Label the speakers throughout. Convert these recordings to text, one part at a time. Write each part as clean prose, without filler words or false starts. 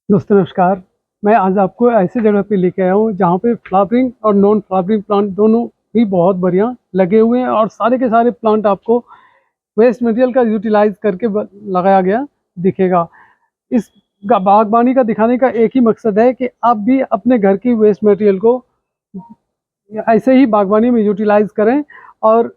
Speaker 1: दोस्तों नमस्कार। मैं आज आपको ऐसी जगह पे लेके आया हूँ जहाँ पे फ्लावरिंग और नॉन फ्लावरिंग प्लांट दोनों ही बहुत बढ़िया लगे हुए हैं और सारे के सारे प्लांट आपको वेस्ट मटेरियल का यूटिलाइज करके लगाया गया दिखेगा। इस बागवानी का दिखाने का एक ही मकसद है कि आप भी अपने घर की वेस्ट मटेरियल को ऐसे ही बागवानी में यूटिलाइज करें और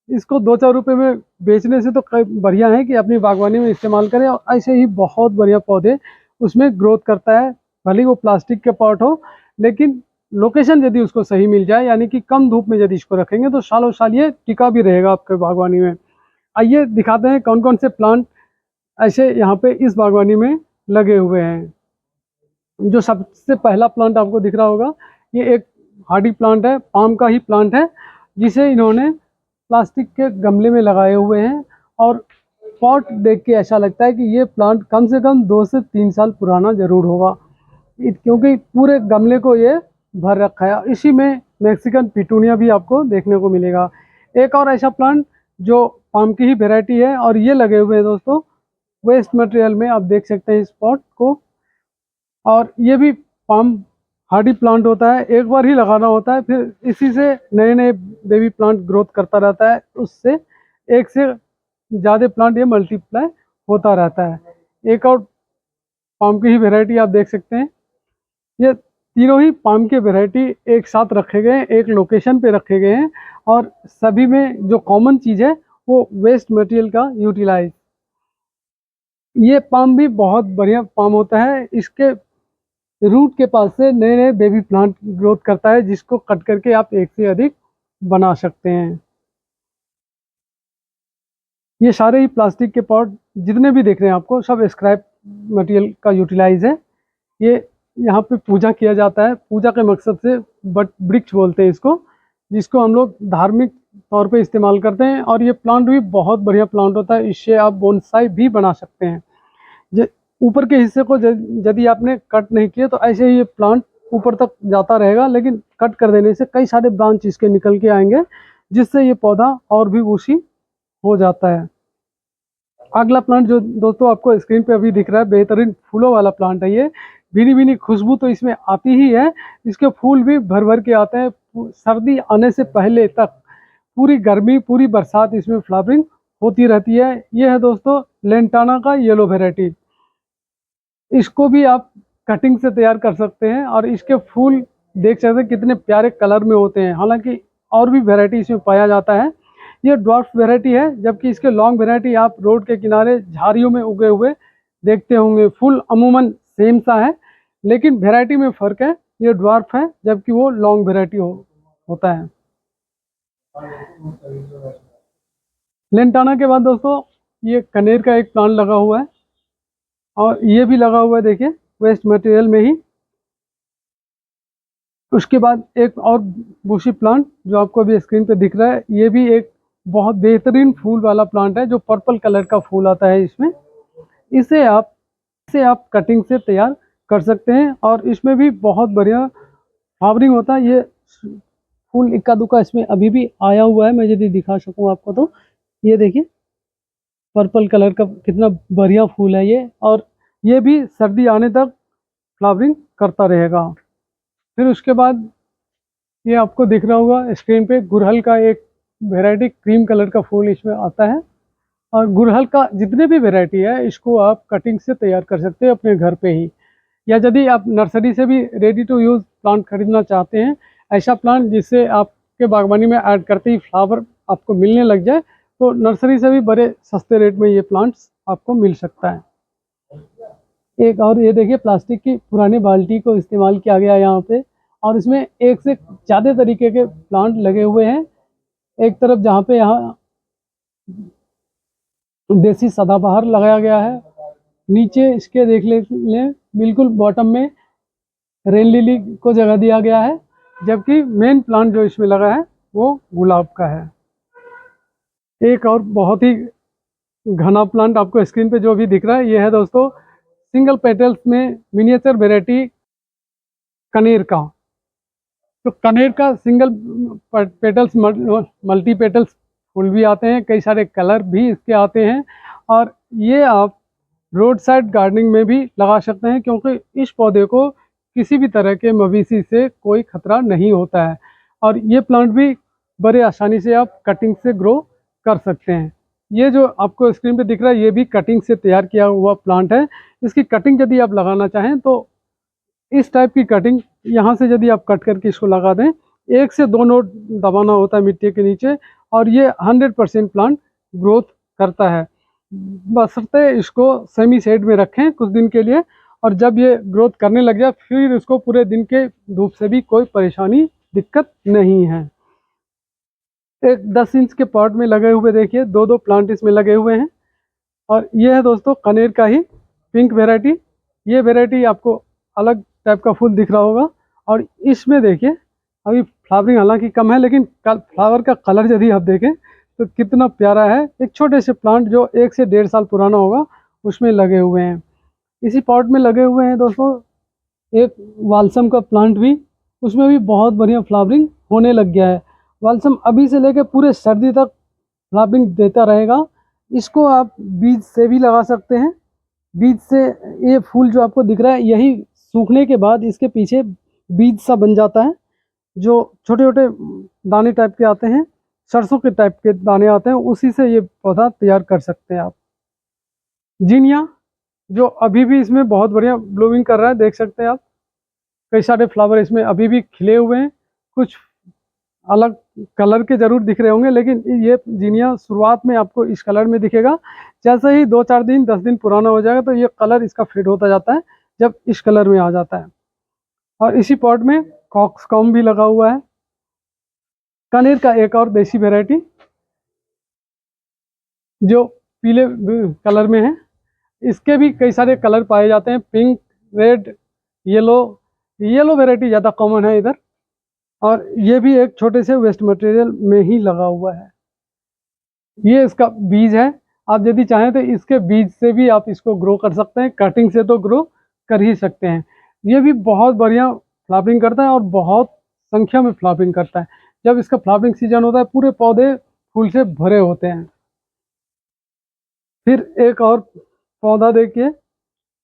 Speaker 1: इसको 2-4 रुपए में बेचने से तो बढ़िया है कि अपनी बागवानी में इस्तेमाल करें और ऐसे ही बहुत बढ़िया पौधे उसमें ग्रोथ करता है। भले ही वो प्लास्टिक के पॉट हो, लेकिन लोकेशन यदि उसको सही मिल जाए यानी कि कम धूप में यदि इसको रखेंगे तो सालों साल ये टिका भी रहेगा आपके बागवानी में। आइए दिखाते हैं कौन कौन से प्लांट ऐसे यहाँ पे इस बागवानी में लगे हुए हैं। जो सबसे पहला प्लांट आपको दिख रहा होगा, ये एक हार्डी प्लांट है, पाम का ही प्लांट है, जिसे इन्होंने प्लास्टिक के गमले में लगाए हुए हैं और पॉट देख के ऐसा लगता है कि ये प्लांट कम से कम 2 से 3 साल पुराना ज़रूर होगा, क्योंकि पूरे गमले को ये भर रखा है। इसी में मैक्सिकन पिटूनिया भी आपको देखने को मिलेगा। एक और ऐसा प्लांट जो पाम की ही वेराइटी है और ये लगे हुए हैं दोस्तों वेस्ट मटेरियल में, आप देख सकते हैं इस पॉट को। और ये भी पाम हार्डी प्लांट होता है, एक बार ही लगाना होता है, फिर इसी से नए नए बेबी प्लांट ग्रोथ करता रहता है, उससे एक से ज़्यादा प्लांट ये मल्टीप्लाई होता रहता है। एक और पाम की ही वैरायटी आप देख सकते हैं। ये तीनों ही पाम के वैरायटी एक साथ रखे गए हैं, एक लोकेशन पे रखे गए हैं और सभी में जो कॉमन चीज़ है वो वेस्ट मटेरियल का यूटिलाइज। ये पाम भी बहुत बढ़िया पाम होता है, इसके रूट के पास से नए नए बेबी प्लांट ग्रोथ करता है, जिसको कट करके आप एक से अधिक बना सकते हैं। ये सारे ही प्लास्टिक के पॉट जितने भी देख रहे हैं आपको सब स्क्रैप मटेरियल का यूटिलाइज है। ये यहाँ पे पूजा किया जाता है, पूजा के मकसद से बट वृक्ष बोलते हैं इसको, जिसको हम लोग धार्मिक तौर पे इस्तेमाल करते हैं। और ये प्लांट भी बहुत बढ़िया प्लांट होता है, इससे आप बोनसाई भी बना सकते हैं। ऊपर के हिस्से को यदि आपने कट नहीं किया तो ऐसे ही ये प्लांट ऊपर तक जाता रहेगा, लेकिन कट कर देने से कई सारे ब्रांच इसके निकल के आएंगे, जिससे ये पौधा और भी ऊंची हो जाता है। अगला प्लांट जो दोस्तों आपको स्क्रीन पे अभी दिख रहा है, बेहतरीन फूलों वाला प्लांट है ये। भीनी भीनी खुशबू तो इसमें आती ही है, इसके फूल भी भर भर के आते हैं। सर्दी आने से पहले तक पूरी गर्मी पूरी बरसात इसमें फ्लावरिंग होती रहती है। ये है दोस्तों लेंटाना का येलो वेराइटी। इसको भी आप कटिंग से तैयार कर सकते हैं और इसके फूल देख सकते हैं कितने प्यारे कलर में होते हैं। हालांकि और भी वैरायटी इसमें पाया जाता है। ये ड्वार्फ वैरायटी है, जबकि इसके लॉन्ग वैरायटी आप रोड के किनारे झाड़ियों में उगे हुए देखते होंगे। फूल अमूमन सेम सा है, लेकिन वैरायटी में फ़र्क है। ये ड्वार्फ है जबकि वो लॉन्ग वैरायटी होता है। लेंटाना के बाद दोस्तों ये कनेर का एक प्लांट लगा हुआ है और ये भी लगा हुआ है, देखिए वेस्ट मटेरियल में ही। उसके बाद एक और बुशी प्लांट जो आपको अभी स्क्रीन पे दिख रहा है, ये भी एक बहुत बेहतरीन फूल वाला प्लांट है, जो पर्पल कलर का फूल आता है इसमें। इसे आप कटिंग से तैयार कर सकते हैं और इसमें भी बहुत बढ़िया फ्लावरिंग होता है। ये फूल इक्का दुक्का इसमें अभी भी आया हुआ है, मैं यदि दिखा सकूँ आपको तो ये देखिए पर्पल कलर का कितना बढ़िया फूल है ये। और ये भी सर्दी आने तक फ्लावरिंग करता रहेगा। फिर उसके बाद ये आपको दिख रहा होगा स्क्रीन पे, गुड़हल का एक वैरायटी क्रीम कलर का फूल इसमें आता है। और गुड़हल का जितने भी वैरायटी है, इसको आप कटिंग से तैयार कर सकते हैं अपने घर पे ही, या यदि आप नर्सरी से भी रेडी टू यूज़ प्लांट खरीदना चाहते हैं, ऐसा प्लांट जिससे आपके बागवानी में ऐड करते ही फ्लावर आपको मिलने लग जाए, तो नर्सरी से भी बड़े सस्ते रेट में ये प्लांट्स आपको मिल सकता है। एक और ये देखिए प्लास्टिक की पुरानी बाल्टी को इस्तेमाल किया गया है यहाँ पे, और इसमें एक से ज़्यादा तरीके के प्लांट लगे हुए हैं। एक तरफ जहाँ पे यहाँ देसी सदाबहार लगाया गया है, नीचे इसके देख लें बिल्कुल बॉटम में रेन लिली को जगह दिया गया है, जबकि मेन प्लांट जो इसमें लगा है वो गुलाब का है। एक और बहुत ही घना प्लांट आपको स्क्रीन पे जो भी दिख रहा है, ये है दोस्तों सिंगल पेटल्स में मिनिएचर वेराइटी कनेर का। तो कनेर का सिंगल पेटल्स मल्टी पेटल्स फूल भी आते हैं, कई सारे कलर भी इसके आते हैं। और ये आप रोड साइड गार्डनिंग में भी लगा सकते हैं, क्योंकि इस पौधे को किसी भी तरह के मवेशी से कोई खतरा नहीं होता है। और ये प्लांट भी बड़े आसानी से आप कटिंग से ग्रो कर सकते हैं। ये जो आपको स्क्रीन पे दिख रहा है ये भी कटिंग से तैयार किया हुआ प्लांट है। इसकी कटिंग यदि आप लगाना चाहें तो इस टाइप की कटिंग यहाँ से यदि आप कट करके इसको लगा दें, 1 से 2 नोट दबाना होता है मिट्टी के नीचे, और ये 100% प्लांट ग्रोथ करता है। बशर्ते इसको सेमी शेड में रखें कुछ दिन के लिए, और जब ये ग्रोथ करने लग जाए फिर इसको पूरे दिन के धूप से भी कोई परेशानी दिक्कत नहीं है। एक 10 इंच के पॉट में लगे हुए देखिए 2-2 प्लांट इसमें लगे हुए हैं। और ये है दोस्तों कनेर का ही पिंक वेराइटी। ये वेराइटी आपको अलग टाइप का फूल दिख रहा होगा। और इसमें देखिए अभी फ्लावरिंग हालांकि कम है, लेकिन फ्लावर का कलर यदि आप देखें तो कितना प्यारा है। एक छोटे से प्लांट जो 1 से 1.5 साल पुराना होगा उसमें लगे हुए हैं। इसी पॉट में लगे हुए हैं दोस्तों एक वालसम का प्लांट भी, उसमें भी बहुत बढ़िया फ्लावरिंग होने लग गया है। वालसम अभी से लेकर पूरे सर्दी तक फ्लावरिंग देता रहेगा। इसको आप बीज से भी लगा सकते हैं। बीज से ये फूल जो आपको दिख रहा है यही सूखने के बाद इसके पीछे बीज सा बन जाता है, जो छोटे छोटे दाने टाइप के आते हैं, सरसों के टाइप के दाने आते हैं, उसी से ये पौधा तैयार कर सकते हैं आप। जीनिया जो अभी भी इसमें बहुत बढ़िया ब्लूमिंग कर रहा है, देख सकते हैं आप कई सारे फ्लावर इसमें अभी भी खिले हुए हैं। कुछ अलग कलर के जरूर दिख रहे होंगे, लेकिन ये जीनिया शुरुआत में आपको इस कलर में दिखेगा। जैसे ही 2-4 दिन 10 दिन पुराना हो जाएगा तो ये कलर इसका फेड होता जाता है, जब इस कलर में आ जाता है। और इसी पॉट में कॉक्सकॉम भी लगा हुआ है, कनेर का एक और देसी वेराइटी जो पीले कलर में है। इसके भी कई सारे कलर पाए जाते हैं, pink, red, yellow. Yellow variety ज़्यादा कॉमन है इधर। और ये भी एक छोटे से वेस्ट मटेरियल में ही लगा हुआ है। ये इसका बीज है। आप यदि चाहें तो इसके बीज से भी आप इसको ग्रो कर सकते हैं, कटिंग से तो ग्रो कर ही सकते हैं। ये भी बहुत बढ़िया फ्लावरिंग करता है और बहुत संख्या में फ्लावरिंग करता है। जब इसका फ्लावरिंग सीजन होता है पूरे पौधे फूल से भरे होते हैं। फिर एक और पौधा देखिए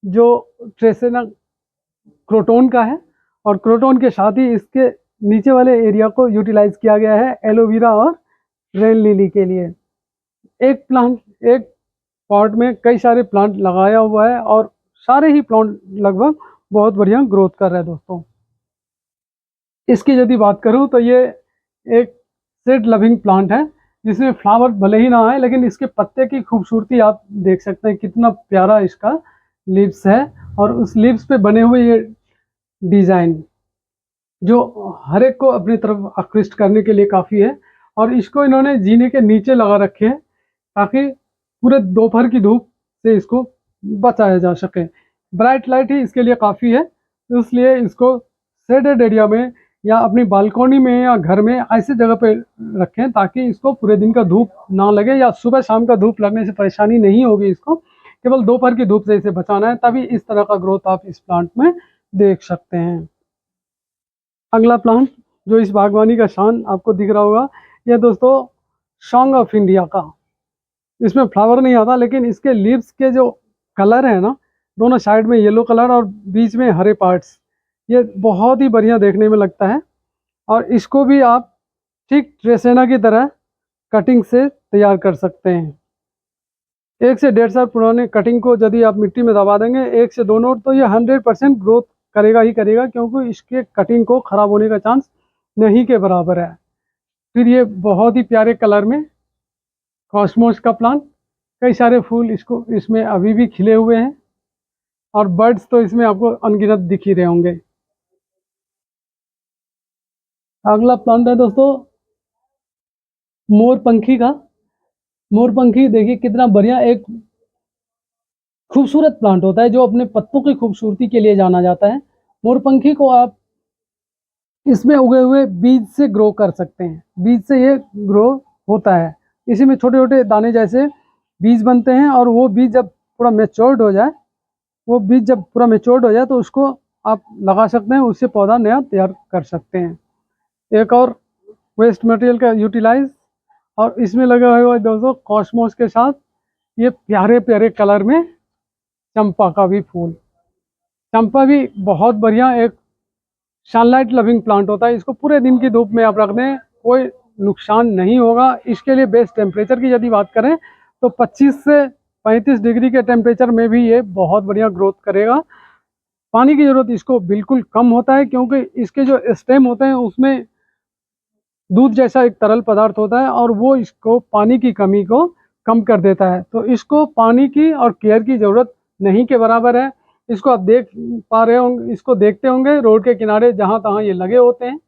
Speaker 1: जो ट्रेसेना क्रोटोन का है, और क्रोटोन के साथ ही इसके नीचे वाले एरिया को यूटिलाइज किया गया है एलोवेरा और रेन लिली के लिए। एक पॉट में कई सारे प्लांट लगाया हुआ है और सारे ही प्लांट लगभग बहुत बढ़िया ग्रोथ कर रहे हैं दोस्तों। इसकी यदि बात करूं तो ये एक सीड लविंग प्लांट है, जिसमें फ्लावर भले ही ना आए लेकिन इसके पत्ते की खूबसूरती आप देख सकते हैं, कितना प्यारा इसका लीव्स है। और उस लीव्स पे बने हुए ये डिज़ाइन जो हर एक को अपनी तरफ आकृष्ट करने के लिए काफ़ी है। और इसको इन्होंने जीने के नीचे लगा रखे हैं ताकि पूरे दोपहर की धूप से इसको बचाया जा सके। ब्राइट लाइट ही इसके लिए काफ़ी है, तो इसलिए इसको शेडेड एरिया में या अपनी बालकोनी में या घर में ऐसी जगह पे रखें ताकि इसको पूरे दिन का धूप ना लगे, या सुबह शाम का धूप लगने से परेशानी नहीं होगी। इसको केवल दोपहर की धूप से इसे बचाना है, तभी इस तरह का ग्रोथ आप इस प्लांट में देख सकते हैं। अगला प्लांट जो इस बागवानी का शान आपको दिख रहा होगा, यह दोस्तों सॉन्ग ऑफ इंडिया का। इसमें फ्लावर नहीं आता, लेकिन इसके लीव्स के जो कलर है ना, दोनों साइड में येलो कलर और बीच में हरे पार्ट्स, ये बहुत ही बढ़िया देखने में लगता है। और इसको भी आप ठीक ट्रेसेना की तरह कटिंग से तैयार कर सकते हैं। 1 से 1.5 साल पुराने कटिंग को यदि आप मिट्टी में दबा देंगे 1 से 2 नोट, तो ये 100% ग्रोथ करेगा ही करेगा, क्योंकि इसके कटिंग को ख़राब होने का चांस नहीं के बराबर है। फिर ये बहुत ही प्यारे कलर में कॉस्मोस का प्लांट, कई सारे फूल इसमें अभी भी खिले हुए हैं, और बर्ड्स तो इसमें आपको अनगिनत दिख ही रहे होंगे। अगला प्लांट है दोस्तों मोरपंखी का। मोरपंखी देखिए कितना बढ़िया एक खूबसूरत प्लांट होता है जो अपने पत्तों की खूबसूरती के लिए जाना जाता है। मोरपंखी को आप इसमें उगे हुए बीज से ग्रो कर सकते हैं। बीज से ये ग्रो होता है, इसी में छोटे छोटे दाने जैसे बीज बनते हैं, और वो बीज जब पूरा मेच्योर्ड हो जाए, तो उसको आप लगा सकते हैं, उससे पौधा नया तैयार कर सकते हैं। एक और वेस्ट मटेरियल का यूटिलाइज, और इसमें लगा हुआ है दोस्तों कॉस्मोस के साथ ये प्यारे प्यारे कलर में चंपा का भी फूल। चंपा भी बहुत बढ़िया एक सनलाइट लविंग प्लांट होता है। इसको पूरे दिन की धूप में आप रख दें, कोई नुकसान नहीं होगा। इसके लिए बेस्ट टेम्परेचर की यदि बात करें तो 25 से 35 डिग्री के टेम्परेचर में भी ये बहुत बढ़िया ग्रोथ करेगा। पानी की ज़रूरत इसको बिल्कुल कम होता है, क्योंकि इसके जो स्टेम होते हैं उसमें दूध जैसा एक तरल पदार्थ होता है और वो इसको पानी की कमी को कम कर देता है। तो इसको पानी की और केयर की ज़रूरत नहीं के बराबर है। इसको आप देख पा रहे होंगे, इसको देखते होंगे रोड के किनारे जहाँ तहाँ ये लगे होते हैं।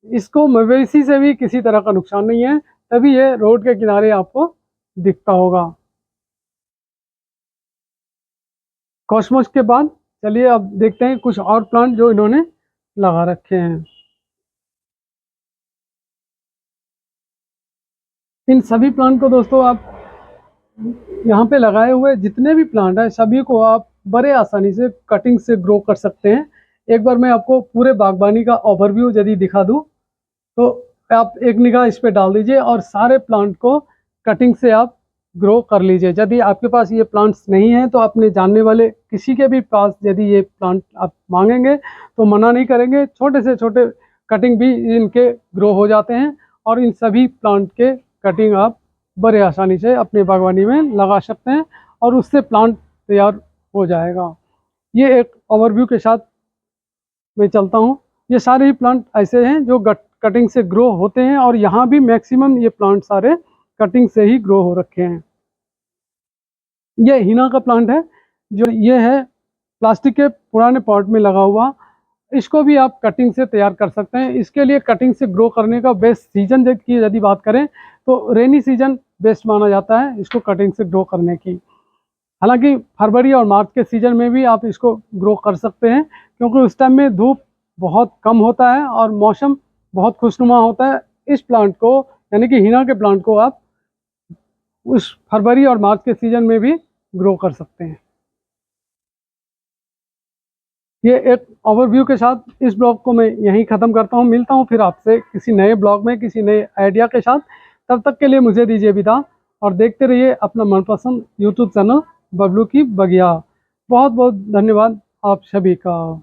Speaker 1: इसको मवेशी से भी किसी तरह का नुकसान नहीं है, तभी ये रोड के किनारे आपको दिखता होगा। कॉस्मोस के बाद चलिए अब देखते हैं कुछ और प्लांट जो इन्होंने लगा रखे हैं। इन सभी प्लांट को दोस्तों आप यहाँ पे लगाए हुए जितने भी प्लांट हैं सभी को आप बड़े आसानी से कटिंग से ग्रो कर सकते हैं। एक बार मैं आपको पूरे बागबानी का ओवरव्यू यदि दिखा दूँ तो आप एक निगाह इस पे डाल दीजिए और सारे प्लांट को कटिंग से आप ग्रो कर लीजिए। यदि आपके पास ये प्लांट्स नहीं हैं तो अपने जानने वाले किसी के भी पास यदि ये प्लांट आप मांगेंगे तो मना नहीं करेंगे। छोटे से छोटे कटिंग भी इनके ग्रो हो जाते हैं और इन सभी प्लांट के कटिंग आप बड़े आसानी से अपने बागवानी में लगा सकते हैं और उससे प्लांट तैयार हो जाएगा। ये एक ओवरव्यू के साथ मैं चलता हूँ। ये सारे ही प्लांट ऐसे हैं जो कटिंग से ग्रो होते हैं और यहाँ भी मैक्सिमम ये प्लांट सारे कटिंग से ही ग्रो हो रखे हैं। ये हीना का प्लांट है, जो ये है प्लास्टिक के पुराने पॉट में लगा हुआ। इसको भी आप कटिंग से तैयार कर सकते हैं। इसके लिए कटिंग से ग्रो करने का बेस्ट सीजन की यदि बात करें तो रेनी सीजन बेस्ट माना जाता है इसको कटिंग से ग्रो करने की। हालांकि फरवरी और मार्च के सीजन में भी आप इसको ग्रो कर सकते हैं, क्योंकि उस टाइम में धूप बहुत कम होता है और मौसम बहुत खुशनुमा होता है। इस प्लांट को यानी कि हीना के प्लांट को आप उस फरवरी और मार्च के सीजन में भी ग्रो कर सकते हैं। ये एक ओवरव्यू के साथ इस ब्लॉग को मैं यहीं ख़त्म करता हूँ। मिलता हूँ फिर आपसे किसी नए ब्लॉग में किसी नए आइडिया के साथ। तब तक के लिए मुझे दीजिए विदा और देखते रहिए अपना मनपसंद यूट्यूब चैनल बबलू की बगिया। बहुत बहुत धन्यवाद आप सभी का।